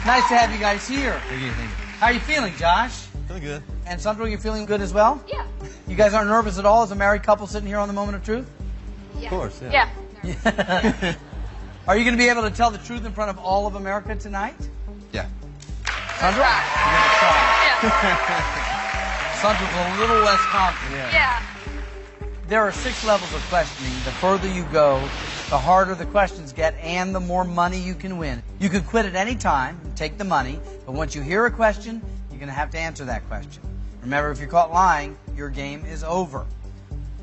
Nice to have you guys here. Thank you. How are you feeling, Josh? Feeling good. And Sandra, you feeling good as well? Yeah. You guys aren't nervous at all as a married couple sitting here on the Moment of Truth? Yeah. Of course, yeah. Yeah. Are you going to be able to tell the truth in front of all of America tonight? Yeah. Sandra? You're going to try. Yeah. Sandra's a little less confident. Yeah. There are 6 levels of questioning. The further you go, the harder the questions get and the more money you can win. You can quit at any time and take the money, but once you hear a question, you're going to have to answer that question. Remember, if you're caught lying, your game is over.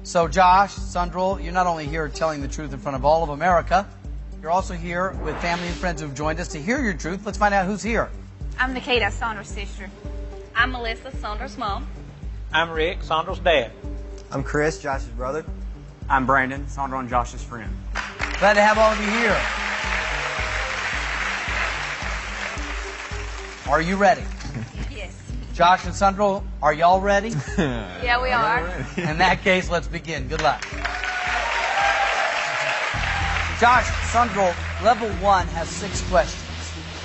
So Josh, Sandra, you're not only here telling the truth in front of all of America, you're also here with family and friends who've joined us to hear your truth. Let's find out who's here. I'm Nikita, Sandra's sister. I'm Melissa, Sandra's mom. I'm Rick, Sandra's dad. I'm Chris, Josh's brother. I'm Brandon, Sandra and Josh's friend. Glad to have all of you here. Are you ready? Yes. Josh and Sandra, are y'all ready? Yeah, we are. In that case, let's begin. Good luck. Josh, Sandra, level 1 has 6 questions.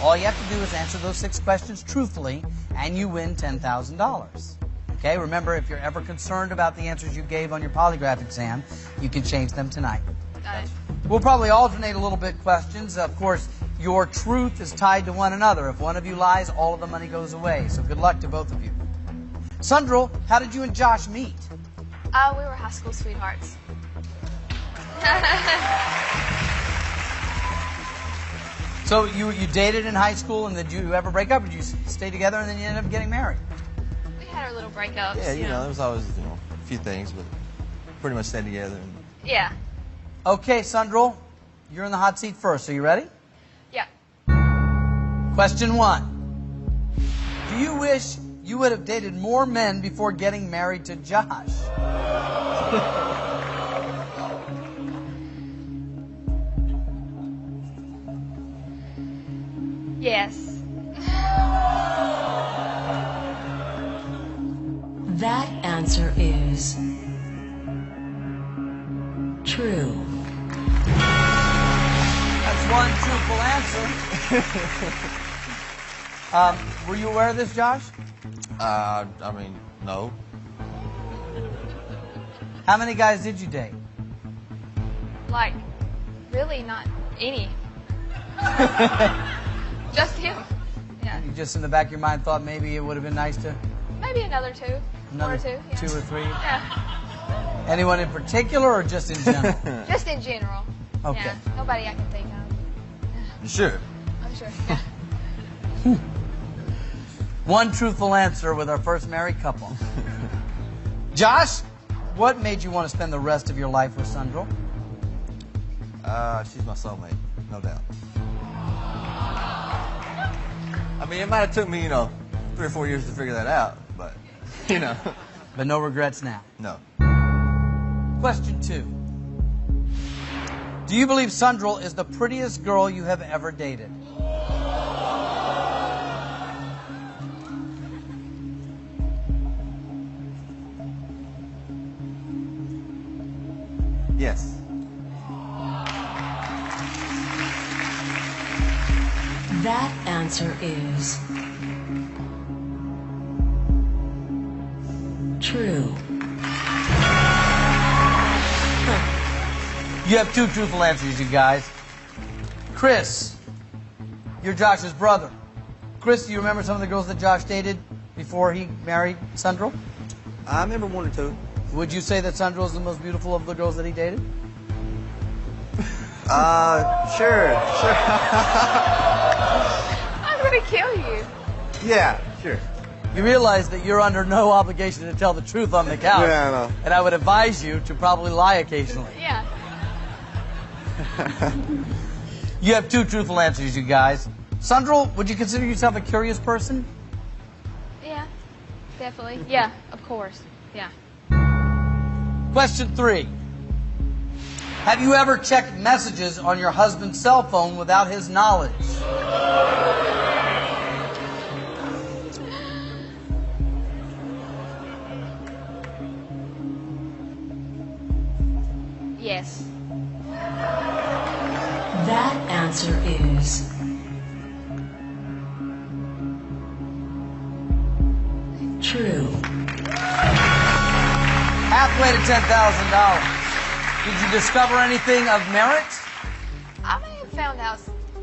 All you have to do is answer those 6 questions truthfully, and you win $10,000. Okay, remember, if you're ever concerned about the answers you gave on your polygraph exam, you can change them tonight. Got it. We'll probably alternate a little bit questions. Of course, your truth is tied to one another. If one of you lies, all of the money goes away. So good luck to both of you. Sandra, how did you and Josh meet? We were high school sweethearts. So you dated in high school, and did you ever break up, or did you stay together and then you ended up getting married? We had our little breakups. Yeah, you know, there was always, a few things, but pretty much stayed together. Yeah. Okay, Sandra, you're in the hot seat first. Are you ready? Yeah. Question 1. Do you wish you would have dated more men before getting married to Josh? Yes. That answer is true. That's one truthful answer. Were you aware of this, Josh? I mean, no. How many guys did you date? Like, really not any. Just him. Yeah. You just in the back of your mind thought maybe it would have been nice to... Maybe another 2. Another 1 or 2. Yeah. 2 or 3? Yeah. Anyone in particular or just in general? Just in general. Okay. Yeah. Nobody I can think of. You sure? I'm sure. Yeah. One truthful answer with our first married couple. Josh, what made you want to spend the rest of your life with Sandra? She's my soulmate, no doubt. I mean, it might have took me, 3 or 4 years to figure that out, but, But no regrets now. no. Question 2. Do you believe Sandra is the prettiest girl you have ever dated? Yes. That answer is true. You have 2 truthful answers, you guys. Chris, you're Josh's brother. Chris, do you remember some of the girls that Josh dated before he married Sandra? I remember 1 or 2. Would you say that Sandra is the most beautiful of the girls that he dated? Sure. I'm going to kill you. Yeah, sure. You realize that you're under no obligation to tell the truth on the couch. Yeah, I know. And I would advise you to probably lie occasionally. Yeah. You have 2 truthful answers, you guys. Sandra, would you consider yourself a curious person? Yeah. Definitely. Yeah, of course. Yeah. Question 3. Have you ever checked messages on your husband's cell phone without his knowledge? Yes. That answer is True. Halfway to $10,000. Did you discover anything of merit? I may have found out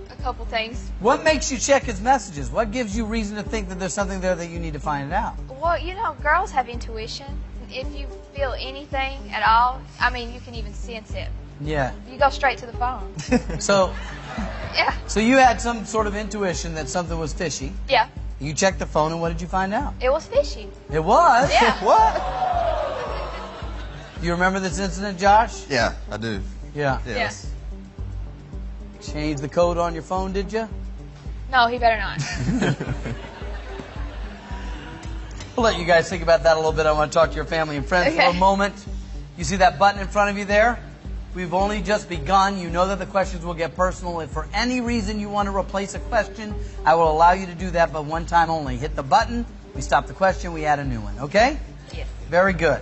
a couple things. What makes you check his messages? What gives you reason to think that there's something there that you need to find out? Well, you know, girls have intuition. If you feel anything at all, I mean, you can even sense it. Yeah. You go straight to the phone. So, Yeah. so you had some sort of intuition that something was fishy. Yeah. You checked the phone, and what did you find out? It was fishy. It was? Yeah. What? You remember this incident, Josh? Yeah, I do. Yeah. Yes. Changed the code on your phone, did you? No, he better not. We'll let you guys think about that a little bit. I want to talk to your family and friends for a moment. You see that button in front of you there? We've only just begun. You know that the questions will get personal. If for any reason you want to replace a question, I will allow you to do that, but one time only. Hit the button, we stop the question, we add a new one. Okay? Yes. Very good.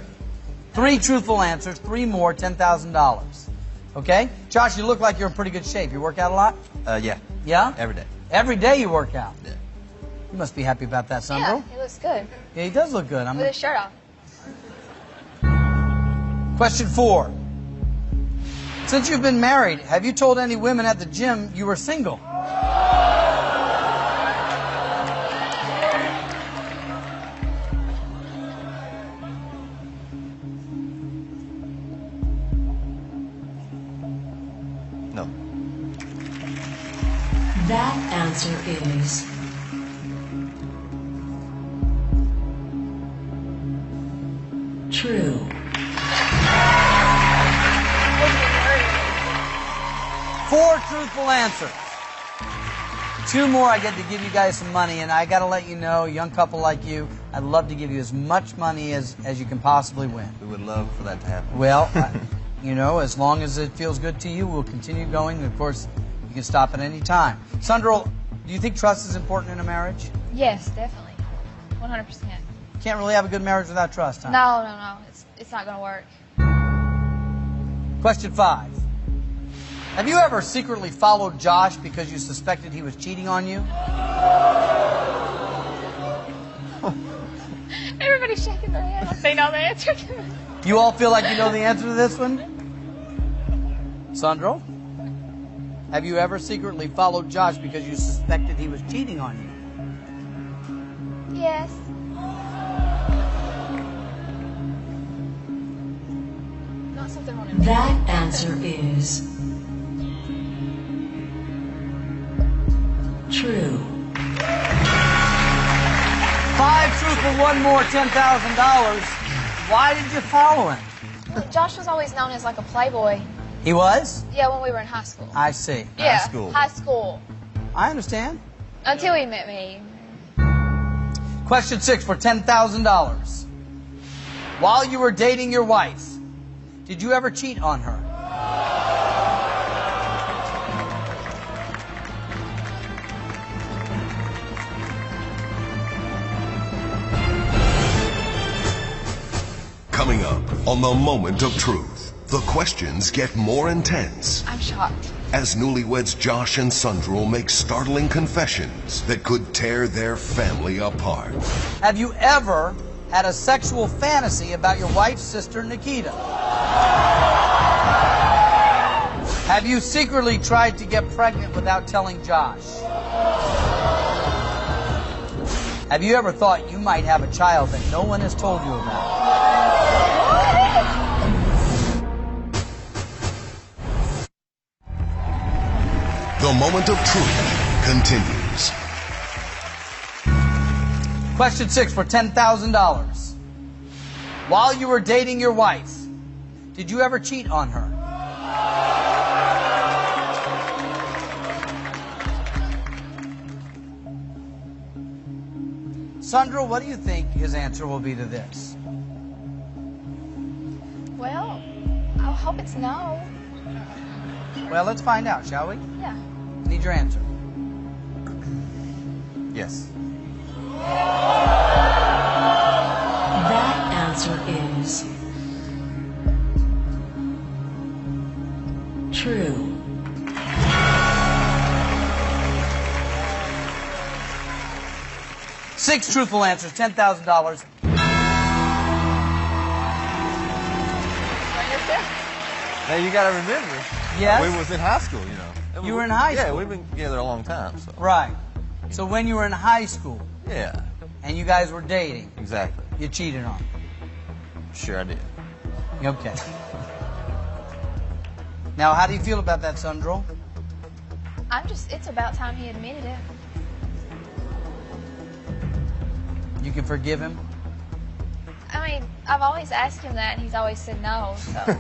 3 truthful answers, 3 more, $10,000. Okay? Josh, you look like you're in pretty good shape. You work out a lot? Yeah. Yeah? Every day. Every day you work out? Yeah. You must be happy about that, Sandro. Yeah, he looks good. Yeah, he does look good. With his shirt off. Question 4. Since you've been married, have you told any women at the gym you were single? No. That answer is true. 4 truthful answers. 2 more, I get to give you guys some money, and I got to let you know, a young couple like you, I'd love to give you as much money as you can possibly win. We would love for that to happen. Well, you know, as long as it feels good to you, we'll continue going. Of course, you can stop at any time. Sandro, do you think trust is important in a marriage? Yes, definitely. 100%. Can't really have a good marriage without trust, huh? No. It's not going to work. Question 5. Have you ever secretly followed Josh because you suspected he was cheating on you? Everybody's shaking their head like they know the answer. You all feel like you know the answer to this one? Sandro? Have you ever secretly followed Josh because you suspected he was cheating on you? Yes. Not something on him. That answer is true. 5 truthful, 1 more, $10,000. Why did you follow him? Well, Josh was always known as like a playboy. He was? Yeah, when we were in high school. I see. Yeah, school. high school. I understand. Until he met me. Question 6 for $10,000. While you were dating your wife, did you ever cheat on her? Coming up on The Moment of Truth, the questions get more intense I'm shocked. as newlyweds Josh and Sandro make startling confessions that could tear their family apart. Have you ever had a sexual fantasy about your wife's sister, Nikita? Have you secretly tried to get pregnant without telling Josh? Have you ever thought you might have a child that no one has told you about? The Moment of Truth continues. Question 6 for $10,000. While you were dating your wife, did you ever cheat on her? Sandro, what do you think his answer will be to this? Well, I hope it's no. Well, let's find out, shall we? Yeah. Need your answer. Yes. That answer is true. Six truthful answers, $10,000. Now you got to remember. Yes? We was in high school, you know. You were in high school? Yeah, we've been together a long time. So. Right. So when you were in high school Yeah. and you guys were dating, Exactly. you cheated on him. Sure I did. Okay. Now, how do you feel about that, Sandro? It's about time he admitted it. You can forgive him? I mean, I've always asked him that, and he's always said no, so.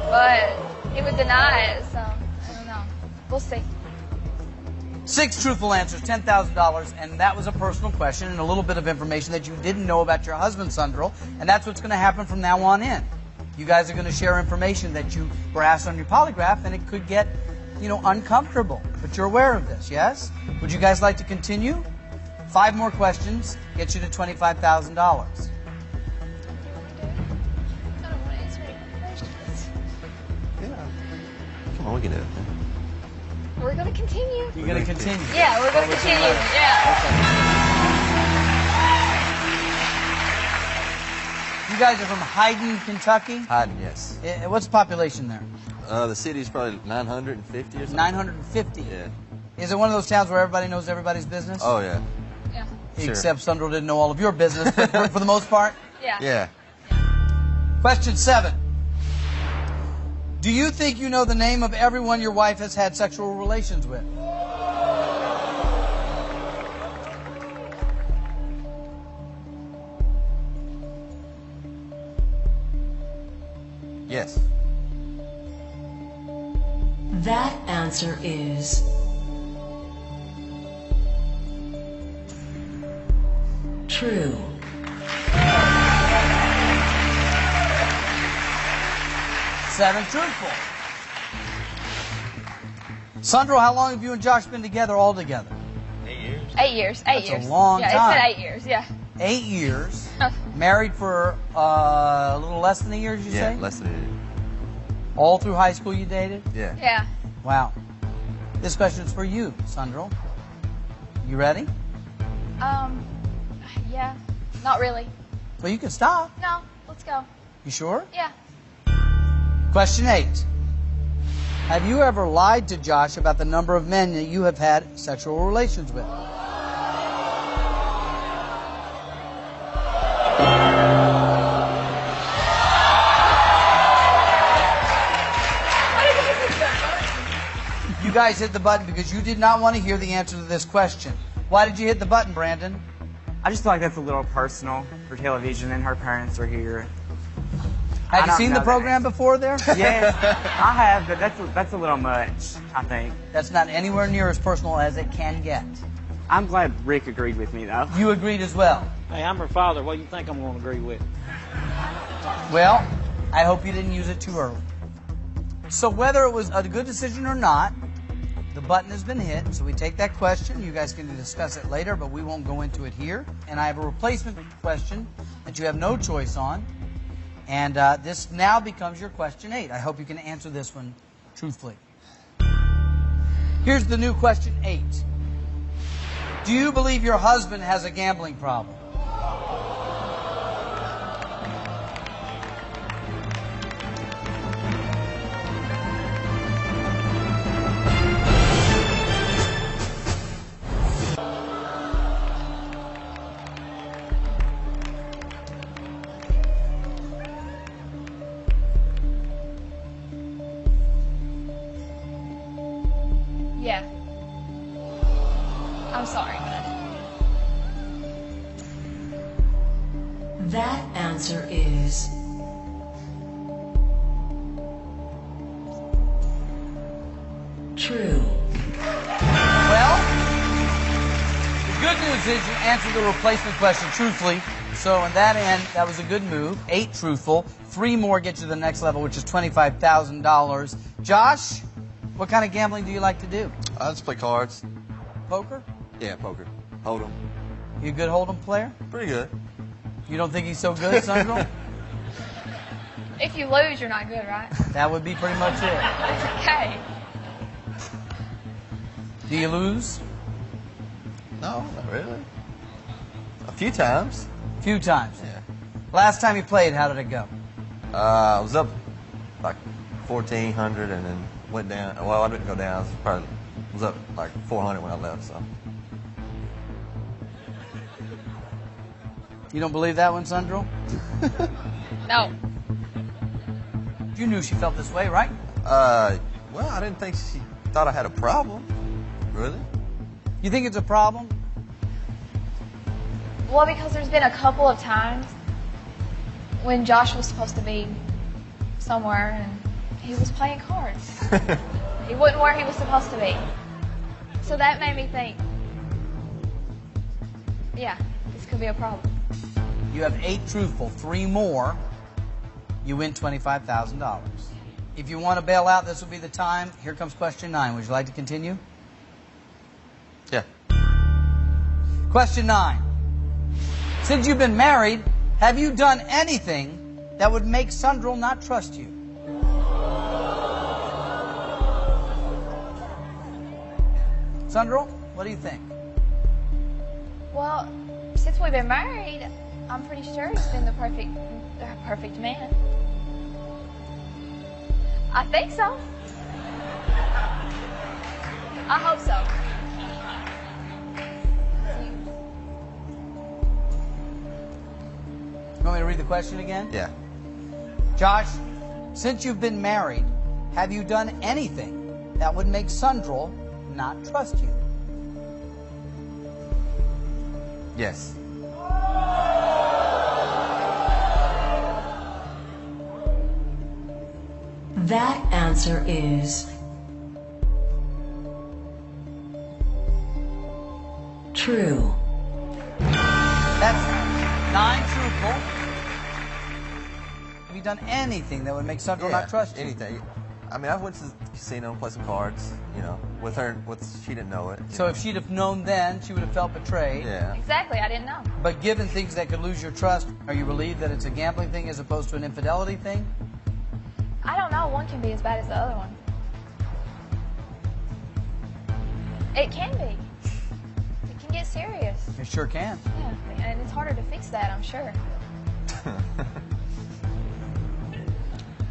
But he would deny it, so I don't know. We'll see. 6 truthful answers, $10,000, and that was a personal question and a little bit of information that you didn't know about your husband, Sandro, and that's what's going to happen from now on in. You guys are going to share information that you were asked on your polygraph, and it could get, uncomfortable. But you're aware of this, yes? Would you guys like to continue? 5 more questions get you to $25,000. I don't want to answer any more questions. Yeah. Come on, we can do it. We're going to continue. You're going to continue? Yeah, we're going to continue. Yeah. You guys are from Hayden, Kentucky? Hayden, yes. What's the population there? The city's probably 950 or something. 950? Yeah. Is it one of those towns where everybody knows everybody's business? Oh, yeah. Yeah. Sure. Except Sandro didn't know all of your business, but for the most part? Yeah. Yeah. Question 7. Do you think you know the name of everyone your wife has had sexual relations with? Yes. That answer is true. Seven truthful. Sandro, how long have you and Josh been together all together? 8 years. 8 years. 8 That's a years. long time. Yeah, it said 8 years. Yeah. 8 years. Married for a little less than a year, did you say? Yeah, less than a year. All through high school you dated? Yeah. Yeah. Wow. This question's for you, Sandro. You ready? Yeah. Not really. Well, you can stop. No. Let's go. You sure? Yeah. Question 8. Have you ever lied to Josh about the number of men that you have had sexual relations with? You guys hit the button because you did not want to hear the answer to this question. Why did you hit the button, Brandon? I just feel like that's a little personal for television, and her parents are here. Have you seen the program before there? Yes, I have, but that's a little much, I think. That's not anywhere near as personal as it can get. I'm glad Rick agreed with me, though. You agreed as well. Hey, I'm her father. What do you think I'm going to agree with? Well, I hope you didn't use it too early. So whether it was a good decision or not, the button has been hit, so we take that question. You guys can discuss it later, but we won't go into it here. And I have a replacement question that you have no choice on. And this now becomes your question 8. I hope you can answer this one truthfully. Here's the new question 8. Do you believe your husband has a gambling problem? Yeah. I'm sorry, but I didn't. That answer is true. Well, the good news is you answered the replacement question truthfully. So in that end, that was a good move. 8 truthful. 3 more get you to the next level, which is $25,000. Josh, what kind of gambling do you like to do? I just play cards. Poker? Yeah, poker. Hold 'em. You a good hold'em player? Pretty good. You don't think he's so good, Sandro? If you lose, you're not good, right? That would be pretty much it. Okay. Do you lose? No, not really. A few times. A few times. Yeah. Last time you played, how did it go? I was up by 1,400 and then went down. Well, I didn't go down. It was up like 400 when I left. So. You don't believe that one, Sandro? No. You knew she felt this way, right? Well, I didn't think she thought I had a problem. Really? You think it's a problem? Well, because there's been a couple of times when Josh was supposed to be somewhere and he was playing cards. He wasn't where he was supposed to be. So that made me think, yeah, this could be a problem. You have 8 truthful, 3 more. You win $25,000. If you want to bail out, this will be the time. Here comes question 9. Would you like to continue? Yeah. Question 9. Since you've been married, have you done anything that would make Sandro not trust you? Sandro, what do you think? Well, since we've been married, I'm pretty sure he's been the perfect man. I think so. I hope so. You want me to read the question again? Yeah. Josh, since you've been married, have you done anything that would make Sandro not trust you? Yes. That answer is true. That's 9 truthful. Have you done anything that would make Sandro not trust you? Anything. I mean, I went to the casino and played some cards, you know, with her. She didn't know it. So if she'd have known then, she would have felt betrayed. Yeah. Exactly, I didn't know. But given things that could lose your trust, are you relieved that it's a gambling thing as opposed to an infidelity thing? I don't know, one can be as bad as the other one. It can be. It can get serious. It sure can. Yeah, and it's harder to fix that, I'm sure.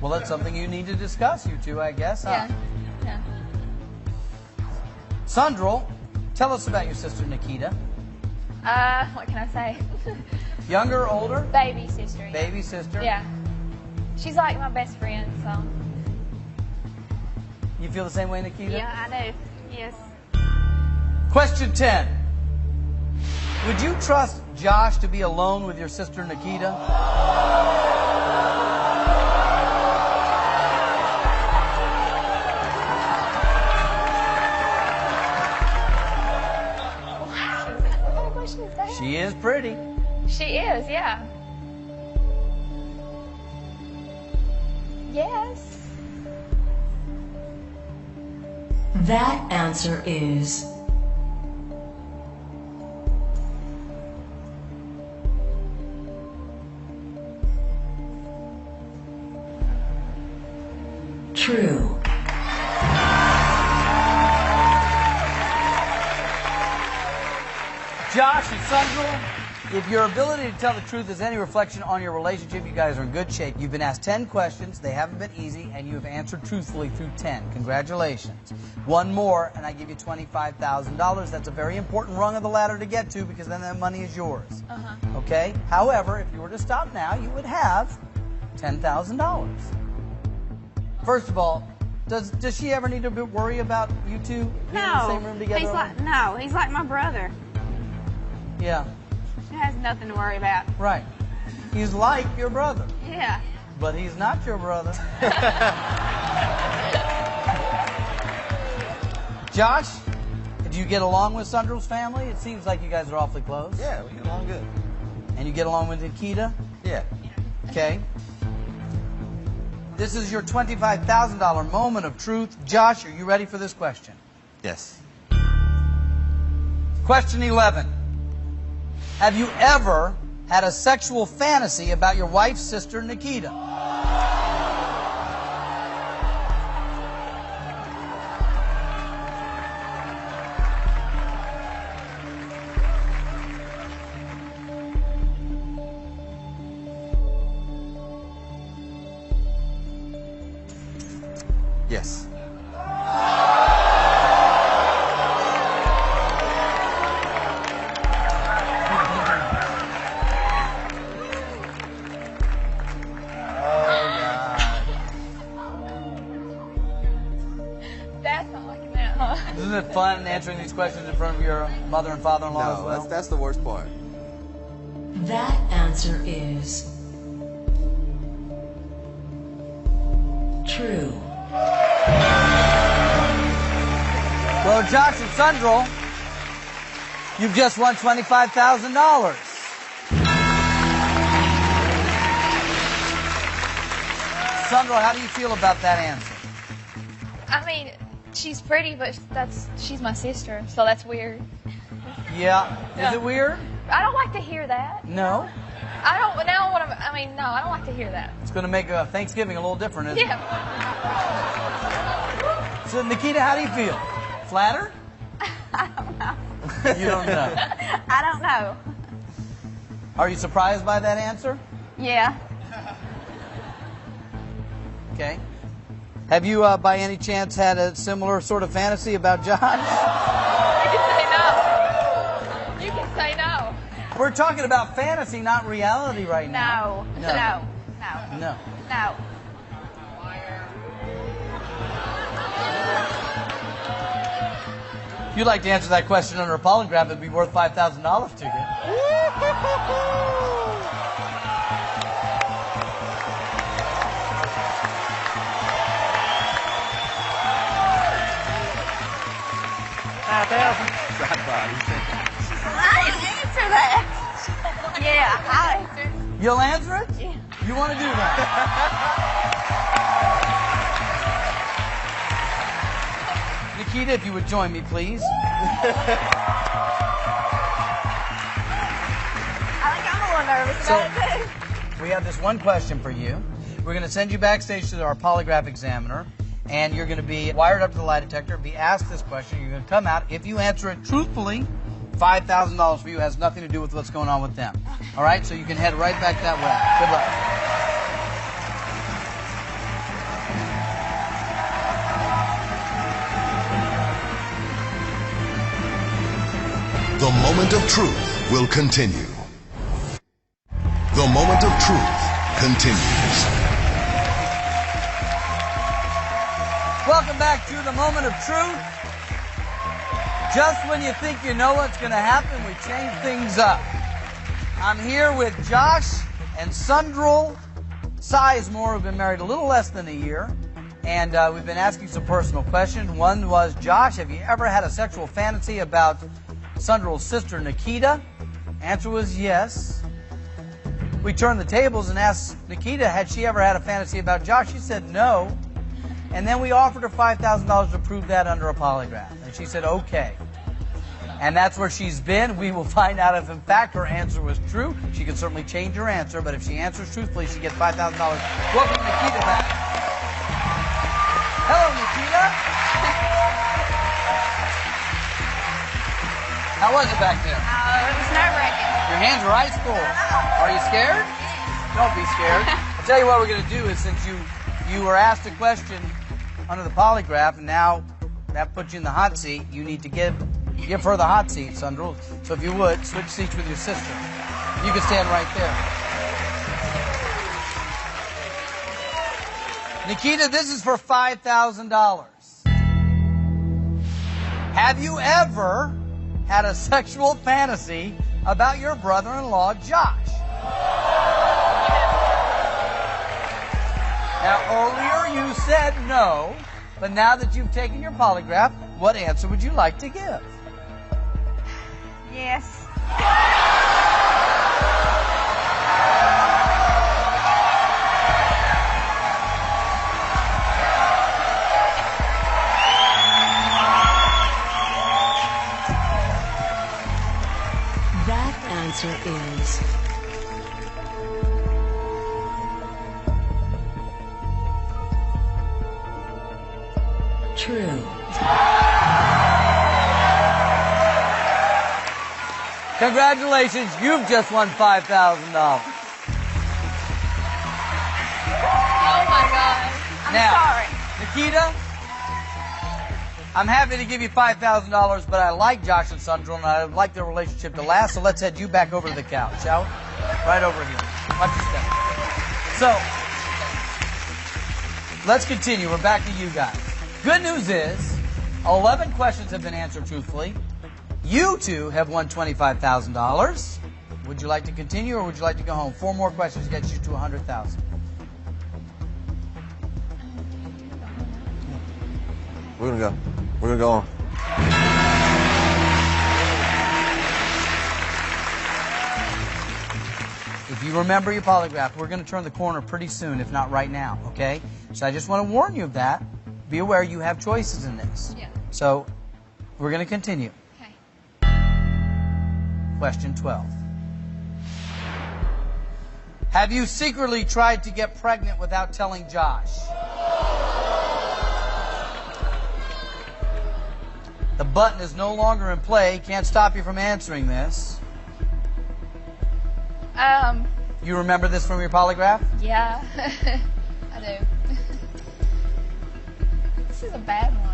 Well, that's something you need to discuss, you two, I guess, huh? Yeah. Sandro, tell us about your sister Nikita. What can I say? Younger or older? Baby sister. Yeah. Baby sister? Yeah. She's like my best friend, so. You feel the same way, Nikita? Yeah, I do. Yes. Question 10. Would you trust Josh to be alone with your sister Nikita? What question is that? She is pretty. She is, yeah. Yes. That answer is true. Josh and Sandro, if your ability to tell the truth is any reflection on your relationship, you guys are in good shape. You've been asked 10 questions. They haven't been easy, and you have answered truthfully through 10. Congratulations. One more, and I give you $25,000. That's a very important rung of the ladder to get to because then that money is yours. Okay? However, if you were to stop now, you would have $10,000. First of all, does she ever need to worry about you two being in the same room together? He's like my brother. Yeah. She has nothing to worry about. Right. He's like your brother. Yeah. But he's not your brother. Josh, do you get along with Sandro's family? It seems like you guys are awfully close. Yeah, we get along good. And you get along with Nikita? Yeah. Okay. This is your $25,000 moment of truth. Josh, are you ready for this question? Yes. Question 11. Have you ever had a sexual fantasy about your wife's sister, Nikita? Yes. That's not like that, huh? Isn't it fun answering these questions in front of your mother and father-in-law as No, well? that's the worst part. That answer is true. Well, Josh and Sundral, you've just won $25,000. Sundral, how do you feel about that answer? I mean, she's pretty, but she's my sister, so that's weird. Yeah. Is it weird? I don't like to hear that. No. I don't like to hear that. It's going to make Thanksgiving a little different, isn't it? Yeah. So, Nikita, how do you feel? Flattered? I don't know. You don't know. I don't know. Are you surprised by that answer? Yeah. Okay. Have you, by any chance, had a similar sort of fantasy about Josh? You can say no. You can say no. We're talking about fantasy, not reality right now. No. No. No. No. No. No. If you'd like to answer that question under a polygraph, it'd be worth $5,000 to you. I didn't answer that. Yeah, I'll answer. You'll answer it? Yeah. You want to do that? Nikita, if you would join me, please. I think I'm a little nervous about it too. We have this one question for you. We're going to send you backstage to our polygraph examiner, and you're going to be wired up to the lie detector, be asked this question. You're going to come out. If you answer it truthfully, $5,000 for you. Has nothing to do with what's going on with them. All right? So you can head right back that way. Good luck. The moment of truth will continue. The moment of truth continues. Welcome back to the moment of truth. Just when you think you know what's going to happen, we change things up. I'm here with Josh and Sundral Sizemore, who've been married a little less than a year. And we've been asking some personal questions. One was, Josh, have you ever had a sexual fantasy about Sundral's sister, Nikita? Answer was yes. We turned the tables and asked Nikita, had she ever had a fantasy about Josh? She said no. And then we offered her $5,000 to prove that under a polygraph. And she said, okay. And that's where she's been. We will find out if, in fact, her answer was true. She can certainly change her answer, but if she answers truthfully, she gets $5,000. Welcome Nikita back. Hello, Nikita. How was it back there? It was nerve-wracking. Your hands are ice cold. Are you scared? Don't be scared. I'll tell you what we're going to do is, since you were asked a question under the polygraph, and now that puts you in the hot seat, you need to give her the hot seat, Sundral. So if you would, switch seats with your sister. You can stand right there. Nikita, this is for $5,000. Have you ever had a sexual fantasy about your brother-in-law, Josh? Now, earlier you said no, but now that you've taken your polygraph, what answer would you like to give? Yes. That answer is true. Congratulations, you've just won $5,000. Oh my God. I'm Now, sorry. Nikita, I'm happy to give you $5,000, but I like Josh and Sandra, and I would like their relationship to last, so let's head you back over to the couch, shall we? Right over here. Watch your step. So, let's continue. We're back to you guys. Good news is, 11 questions have been answered truthfully. You two have won $25,000. Would you like to continue, or would you like to go home? 4 more questions gets you to $100,000. We're gonna go. We're gonna go on. If you remember your polygraph, we're going to turn the corner pretty soon, if not right now, okay? So I just want to warn you of that. Be aware you have choices in this. Yeah. So we're going to continue. Okay. Question 12. Have you secretly tried to get pregnant without telling Josh? The button is no longer in play. Can't stop you from answering this. You remember this from your polygraph? Yeah, I do. This is a bad one.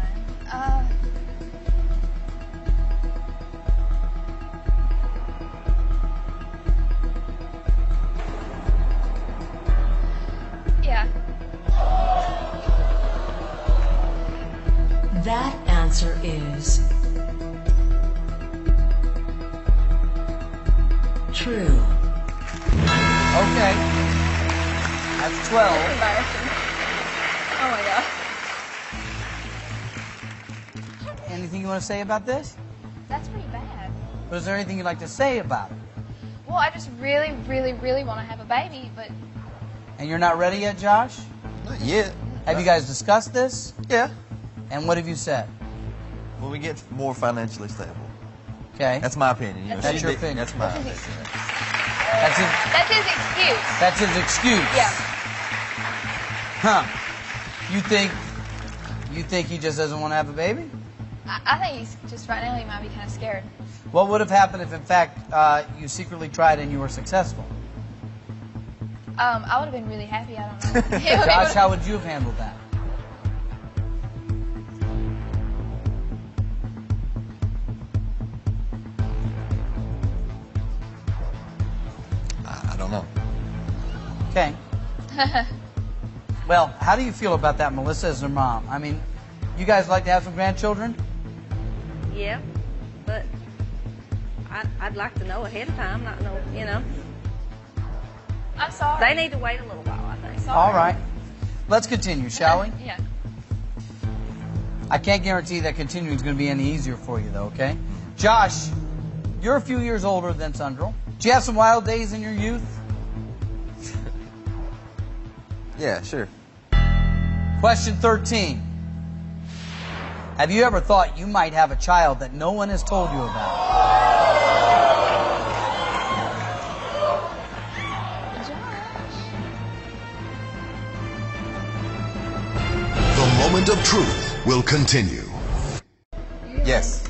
Yeah. That answer is true. Okay. That's 12. That's embarrassing. Oh my god. Anything you want to say about this? That's pretty bad. Or is there anything you'd like to say about it? Well, I just really, really, really want to have a baby, but... And you're not ready yet, Josh? Not yet. Have you guys discussed this? Yeah. And what have you said? When we get more financially stable. Okay. That's my opinion. You know, That's she your did- opinion. That's my That's his opinion. That's his excuse. That's his excuse. Yeah. Huh. You think he just doesn't want to have a baby? I think he's just right now he might be kind of scared. What would have happened if, in fact, you secretly tried and you were successful? I would have been really happy. I don't know. Josh, how would you have handled that? I don't know. Okay. Well, how do you feel about that, Melissa, as her mom? I mean, you guys like to have some grandchildren? Yeah, but I'd like to know ahead of time, not know, you know. I'm sorry. They need to wait a little while, I think. Sorry. All right. Let's continue, shall we? Yeah. I can't guarantee that continuing is going to be any easier for you, though, okay? Josh, you're a few years older than Sundral. Did you have some wild days in your youth? Yeah, sure. Question 13. Have you ever thought you might have a child that no one has told you about? The moment of truth will continue. Yes.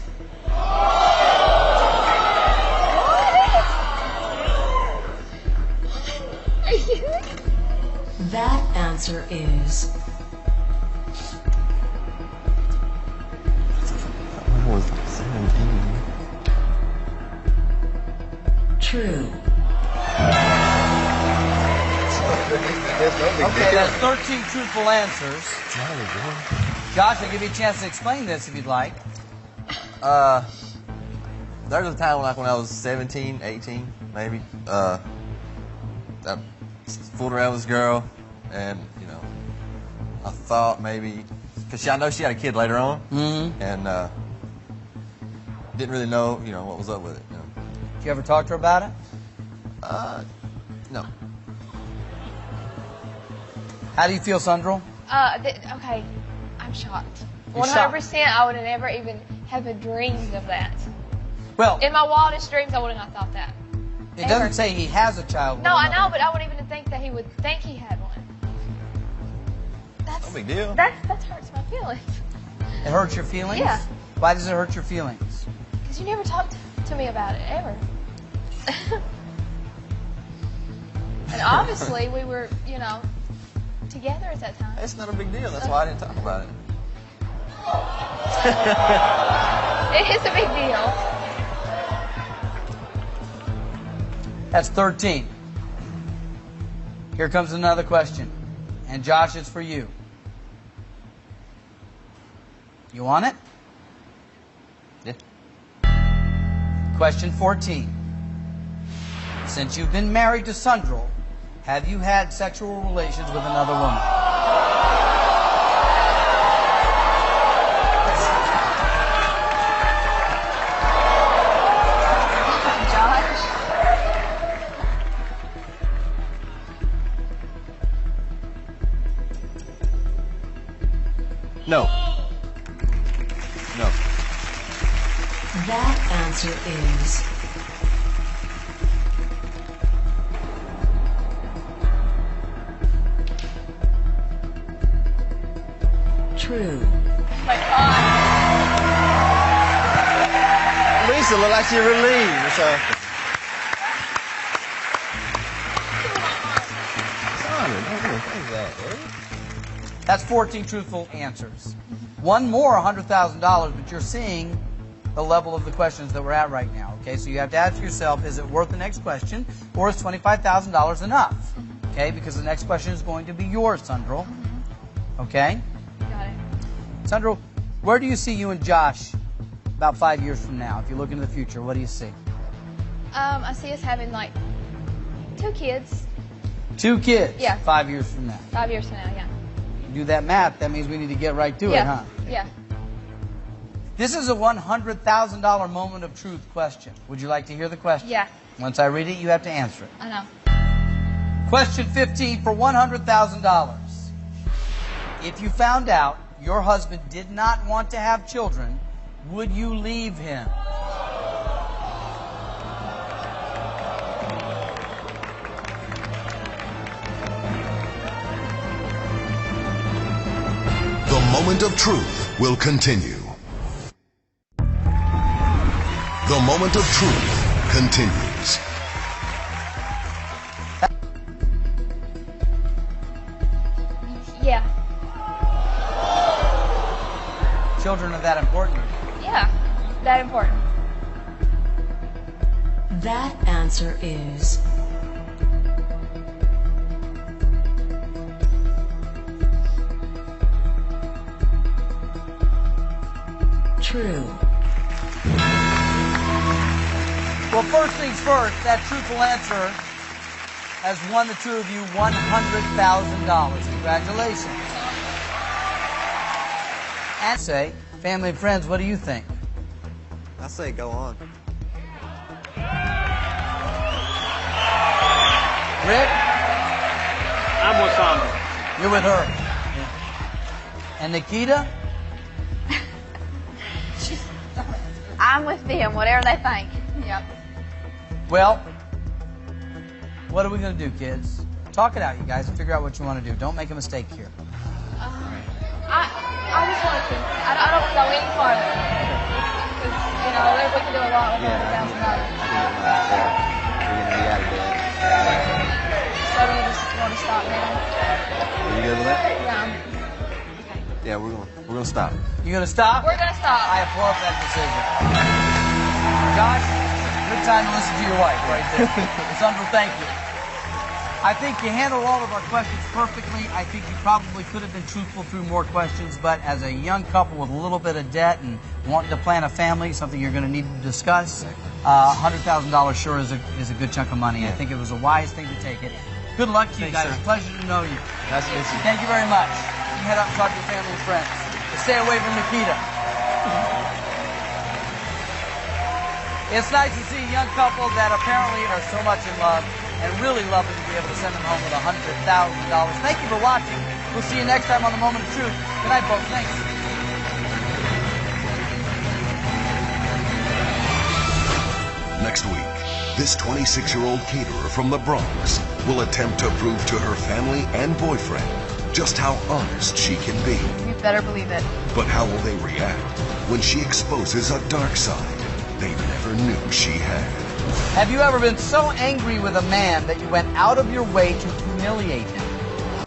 That answer is I was 17. true. Okay, that's 13 truthful answers. Josh, I'll give you a chance to explain this if you'd like. There was a time when I was 17, 18, maybe. I fooled around with this girl, and you know, I thought maybe because I know she had a kid later on, and didn't really know, you know, what was up with it. You know. Did you ever talk to her about it? No. How do you feel, Sundral? Okay, I'm shocked. You're shocked? 100%. I would have never even have a dreamed of that. Well, In my wildest dreams, I would have not thought that. it doesn't say he has a child. No, I know, but I wouldn't even think that he would think he had one. No big deal. That hurts my feelings. It hurts your feelings? Yeah. Why does it hurt your feelings? Because you never talked to me about it, ever. And obviously, we were, you know, together at that time. It's not a big deal. That's why I didn't talk about it. It is a big deal. That's 13. Here comes another question. And Josh, it's for you. You want it? Yeah. Question 14. Since you've been married to Sundral, have you had sexual relations with another woman? Josh? No. No. That answer is true. My God. Lisa looked like she relieved. So. That's 14 truthful answers. One more $100,000, but you're seeing the level of the questions that we're at right now. Okay, so you have to ask yourself, is it worth the next question, or is $25,000 enough? Okay, because the next question is going to be yours, Sundral. Okay? Got it. Sundral, where do you see you and Josh about 5 years from now? If you look into the future, what do you see? I see us having like 2 kids. 2 kids? Yeah. 5 years from now. 5 years from now, yeah. Do that math, that means we need to get right to it, huh? Yeah. This is a $100,000 moment of truth question. Would you like to hear the question? Yeah. Once I read it, you have to answer it. I know. Question 15 for $100,000. If you found out your husband did not want to have children, would you leave him? The moment of truth will continue. The moment of truth continues. Yeah. Children are that important. Yeah. That important. That answer is true. Well, first things first, that truthful answer has won the two of you $100,000. Congratulations. And say, family and friends, what do you think? I say go on. Rick? I'm with Sandra. You're with her. And Nikita? I'm with them, whatever they think. Yep. Well, what are we going to do, kids? Talk it out, you guys, and figure out what you want to do. Don't make a mistake here. I just want to. I don't want to go any farther. Because, you know, we can do a lot with $100,000. We're going to be out of bed. So do you just want to stop now? Are you good with that? Yeah. Yeah, we're going to stop. You going to stop? We're going to stop. I applaud that decision. Josh, good time to listen to your wife right there. Sandra, thank you. I think you handled all of our questions perfectly. I think you probably could have been truthful through more questions, but as a young couple with a little bit of debt and wanting to plan a family, something you're going to need to discuss, $100,000 sure is a good chunk of money. I think it was a wise thing to take it. Good luck to you guys. Sir. Pleasure to know you. Nice to meet you. Thank you very much. You head up and talk to your family and friends. But stay away from Nikita. It's nice to see a young couple that apparently are so much in love, and really lovely to be able to send them home with $100,000. Thank you for watching. We'll see you next time on The Moment of Truth. Good night, folks. Thanks. Next week, this 26-year-old caterer from the Bronx will attempt to prove to her family and boyfriend just how honest she can be. You better believe it. But how will they react when she exposes a dark side they never knew she had? Have you ever been so angry with a man that you went out of your way to humiliate him?